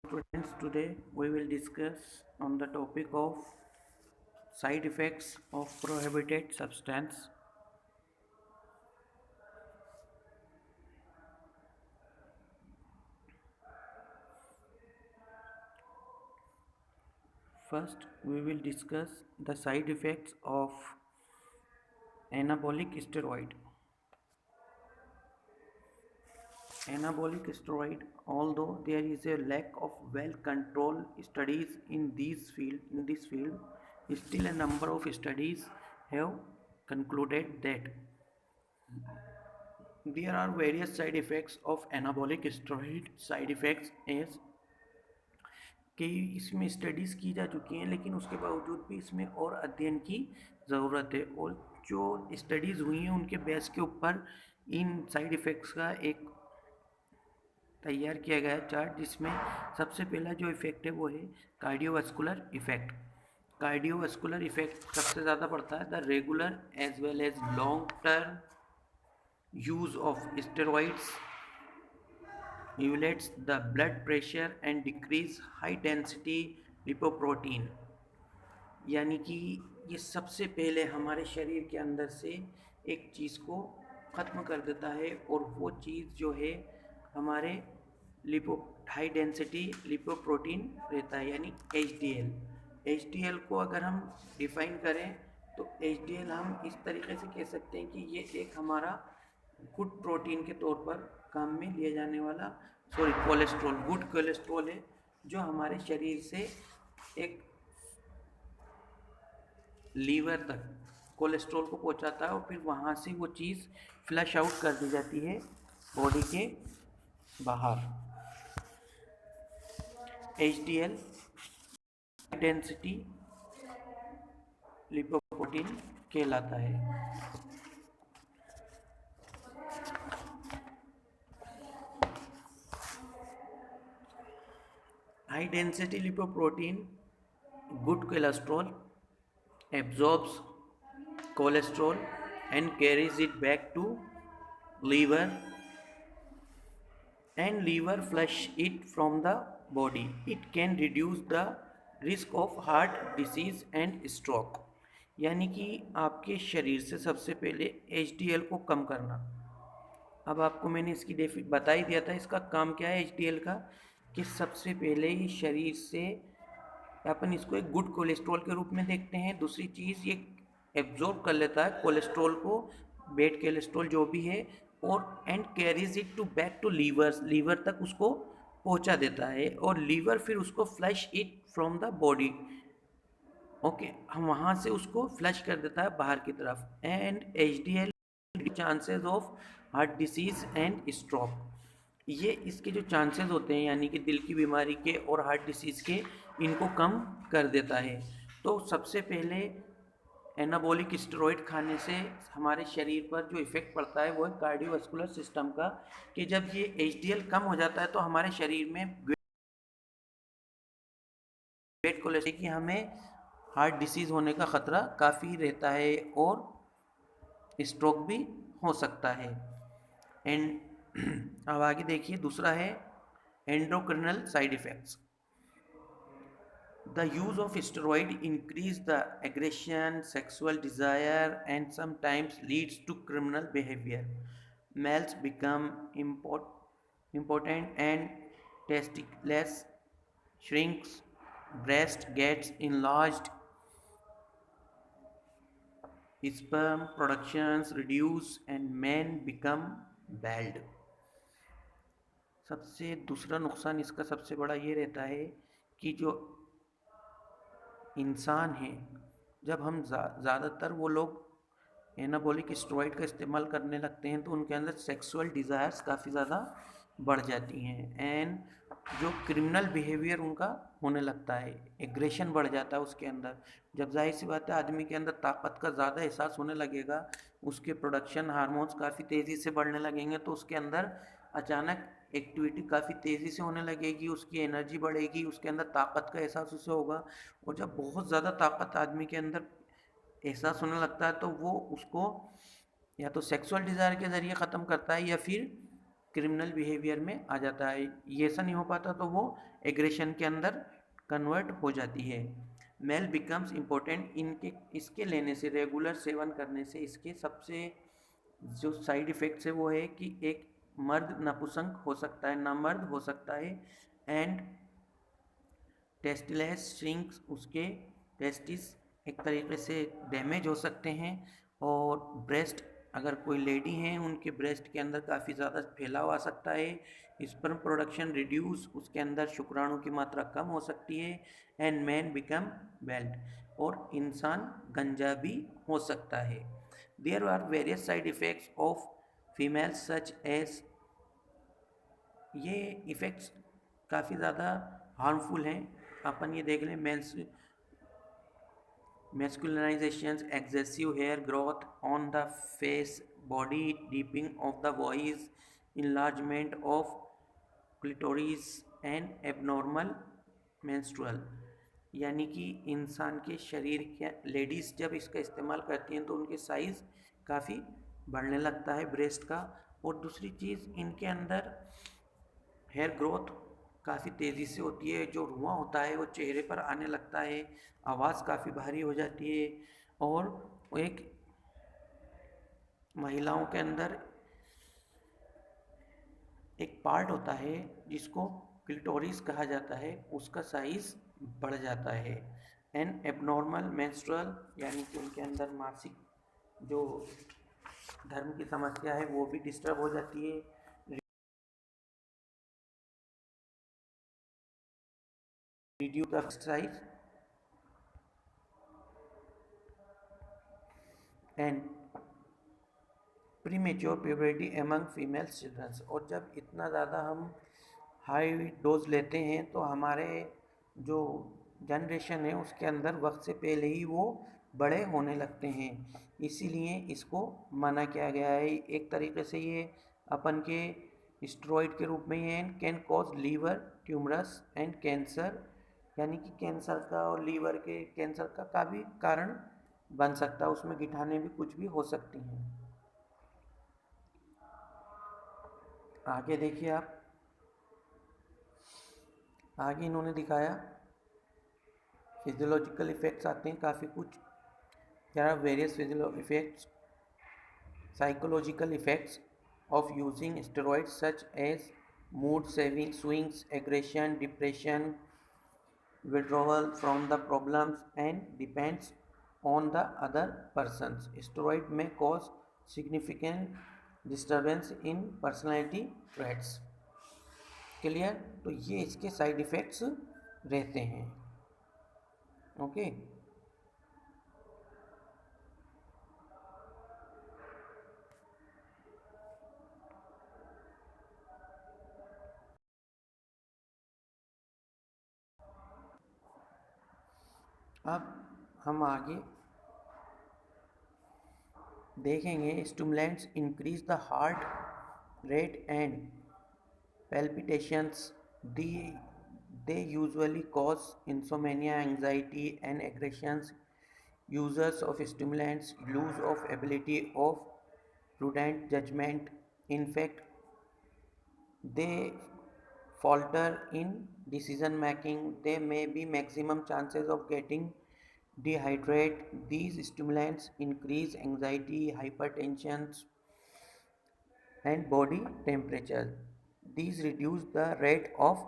Students, today we will discuss on the topic of side effects of prohibited substance. First, we will discuss the side effects of anabolic steroid. Anabolic steroid, although there is a lack of well-controlled studies in this field, still a number of studies have concluded that there are various side effects of anabolic steroid. Side effects as कि इसमें studies की जा चुकी हैं, लेकिन उसके बावजूद भी इसमें और अध्ययन की ज़रूरत है। और जो स्टडीज़ हुई हैं उनके बेस के ऊपर इन साइड इफ़ेक्ट्स का एक तैयार किया गया है चार्ट, जिसमें सबसे पहला जो इफ़ेक्ट है वो है कार्डियोवास्कुलर इफ़ेक्ट। कार्डियोवास्कुलर इफ़ेक्ट सबसे ज़्यादा पड़ता है the regular as well as long term use of steroids elevates the blood pressure and decrease high density lipoprotein। यानी कि ये सबसे पहले हमारे शरीर के अंदर से एक चीज़ को ख़त्म कर देता है, और वो चीज़ जो है हमारे लिपो हाई डेंसिटी लिपोप्रोटीन रहता है, यानी HDL। HDL को अगर हम डिफ़ाइन करें तो HDL हम इस तरीके से कह सकते हैं कि ये एक हमारा गुड प्रोटीन के तौर पर काम में लिया जाने वाला कोलेस्ट्रॉल, गुड कोलेस्ट्रॉल है, जो हमारे शरीर से एक लीवर तक कोलेस्ट्रॉल को पहुंचाता है, और फिर वहाँ से वो चीज़ फ्लश आउट कर दी जाती है बॉडी के बाहर। HDL डेंसिटी लिपोप्रोटीन कहलाता है। High density lipoprotein good cholesterol absorbs cholesterol and carries it back to liver, and liver flush it from the body. It can reduce the risk of heart disease and stroke। यानी कि आपके शरीर से सबसे पहले HDL को कम करना। अब आपको मैंने इसकी बता ही दिया था इसका काम क्या है HDL का, कि सबसे पहले ही शरीर से अपन इसको एक गुड कोलेस्ट्रॉल के रूप में देखते हैं। दूसरी चीज़, ये एब्जॉर्ब कर लेता है कोलेस्ट्रॉल को, बेड कोलेस्ट्रॉल जो भी है, और and carries it to back to liver तक उसको पहुंचा देता है, और लीवर फिर उसको flush it from the body. Okay, हम वहाँ से उसको फ्लश कर देता है बाहर की तरफ। And HDL chances of heart disease and stroke, ये इसके जो चांसेस होते हैं यानी कि दिल की बीमारी के और हार्ट डिसीज़ के, इनको कम कर देता है। तो सबसे पहले एनाबॉलिक स्टेरॉइड खाने से हमारे शरीर पर जो इफ़ेक्ट पड़ता है वो है कार्डियोवास्कुलर सिस्टम का, कि जब ये HDL कम हो जाता है तो हमारे शरीर में ब्लड कोलेस्ट्रॉल कि हमें हार्ट डिसीज़ होने का ख़तरा काफ़ी रहता है, और स्ट्रोक भी हो सकता है। एंड अब आगे देखिए, दूसरा है endocrinal side effects. The use of steroid increase the aggression, sexual desire, and sometimes leads to criminal behavior. Males become impotent and testicles shrinks, breast gets enlarged, sperm productions reduce, and men become bald। सबसे दूसरा नुकसान इसका सबसे बड़ा ये रहता है कि जो इंसान है, जब हम ज़्यादातर वो लोग एनाबॉलिक स्टेरॉइड का इस्तेमाल करने लगते हैं तो उनके अंदर सेक्सुअल डिज़ायर्स काफ़ी ज़्यादा बढ़ जाती हैं, एंड जो क्रिमिनल बिहेवियर उनका होने लगता है, एग्रेशन बढ़ जाता है उसके अंदर। जब जाहिर सी बात है आदमी के अंदर ताकत का ज़्यादा एहसास होने लगेगा, उसके प्रोडक्शन हार्मोन्स काफ़ी तेज़ी से बढ़ने लगेंगे, तो उसके अंदर अचानक एक्टिविटी काफ़ी तेज़ी से होने लगेगी, उसकी एनर्जी बढ़ेगी, उसके अंदर ताकत का एहसास उसे होगा। और जब बहुत ज़्यादा ताकत आदमी के अंदर एहसास होने लगता है तो वो उसको या तो सेक्सुअल डिज़ायर के ज़रिए ख़त्म करता है, या फिर क्रिमिनल बिहेवियर में आ जाता है। ये ऐसा नहीं हो पाता तो वो एग्रेशन के अंदर कन्वर्ट हो जाती है। मेल बिकम्स इम्पोर्टेंट इनके इसके लेने से, रेगुलर सेवन करने से इसके सबसे जो साइड इफ़ेक्ट्स है वो है कि एक मर्द नपुंसक हो सकता है, नामर्द हो सकता है, एंड टेस्टिलेस श्रिंक्स, उसके टेस्टिस एक तरीके से डैमेज हो सकते हैं, और ब्रेस्ट, अगर कोई लेडी हैं उनके ब्रेस्ट के अंदर काफ़ी ज़्यादा फैलाव आ सकता है, स्पर्म प्रोडक्शन रिड्यूस, उसके अंदर शुक्राणु की मात्रा कम हो सकती है, एंड मैन बिकम बेल्ट, और इंसान गंजा भी हो सकता है। There are various side effects of females such as, ये इफ़ेक्ट्स काफ़ी ज़्यादा हार्मफुल हैं। अपन ये देख लें, masculinizations, excessive hair growth on the face, body, deepening of the voice, enlargement of clitoris and abnormal menstrual, यानी कि इंसान के शरीर के, लेडीज़ जब इसका इस्तेमाल करती हैं तो उनके साइज़ काफ़ी बढ़ने लगता है ब्रेस्ट का। और दूसरी चीज़, इनके अंदर हेयर ग्रोथ काफ़ी तेज़ी से होती है, जो रुआं होता है वो चेहरे पर आने लगता है, आवाज़ काफ़ी भारी हो जाती है, और एक महिलाओं के अंदर एक पार्ट होता है जिसको क्लिटोरिस कहा जाता है, उसका साइज़ बढ़ जाता है। एन एबनॉर्मल मेंस्ट्रुअल, यानी कि उनके अंदर मासिक जो धर्म की समस्या है वो भी डिस्टर्ब हो जाती है। Reduce the size and premature puberty among female childrens, और जब इतना ज़्यादा हम हाई डोज लेते हैं तो हमारे जो जनरेशन है उसके अंदर वक्त से पहले ही वो बड़े होने लगते हैं, इसीलिए इसको मना किया गया है। एक तरीके से ये अपन के स्टेरॉइड के रूप में है, can cause liver tumours and cancer, यानी कि कैंसर का और लीवर के कैंसर का भी कारण बन सकता है, उसमें गिठाने भी कुछ भी हो सकती हैं। आगे देखिए आप, आगे इन्होंने दिखाया फिजियोलॉजिकल इफ़ेक्ट्स आते हैं काफ़ी कुछ। There are various physiological effects, psychological effects of using steroids such as mood swings, aggression, depression, withdrawal from the problems, and depends on the other persons. Steroid may cause significant disturbance in personality traits. Clear? तो ये इसके side effects रहते हैं। Okay, अब हम आगे देखेंगे। Stimulants increase the heart rate and palpitations. They usually cause insomnia, anxiety, and aggressions. Users of stimulants lose of ability of prudent judgment. In fact, they falter in decision making. There may be maximum chances of getting dehydrated. These stimulants increase anxiety, hypertension, and body temperature. These reduce the rate of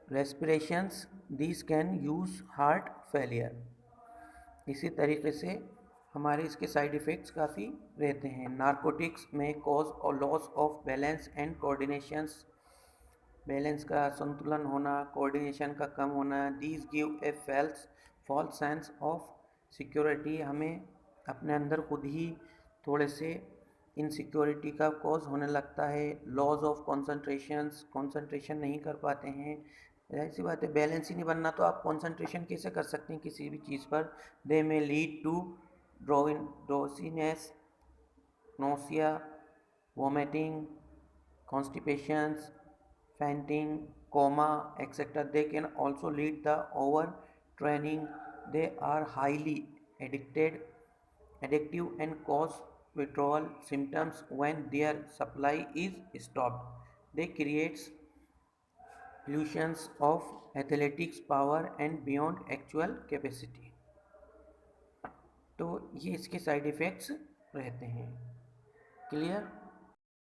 respirations. These can use heart failure. इसी तरीके से हमारे इसके side effects काफ़ी रहते हैं। Narcotics में cause और loss of balance and coordinations, balance का संतुलन होना, कोऑर्डिनेशन का कम होना। These give a false sense of security, हमें अपने अंदर खुद ही थोड़े से इनसिक्योरिटी का कॉज होने लगता है। लॉस ऑफ कंसंट्रेशन नहीं कर पाते हैं। ऐसी बात है, बैलेंस ही नहीं बनना तो आप कंसंट्रेशन कैसे कर सकते हैं किसी भी चीज़ पर। They may lead to drowsiness, nausea, vomiting, constipations, fainting, coma, etc. They can also lead the overtraining. They are highly addictive and cause withdrawal symptoms when their supply is stopped. They create illusions of athletics power and beyond actual capacity. तो ये इसके side effects रहते हैं। Clear?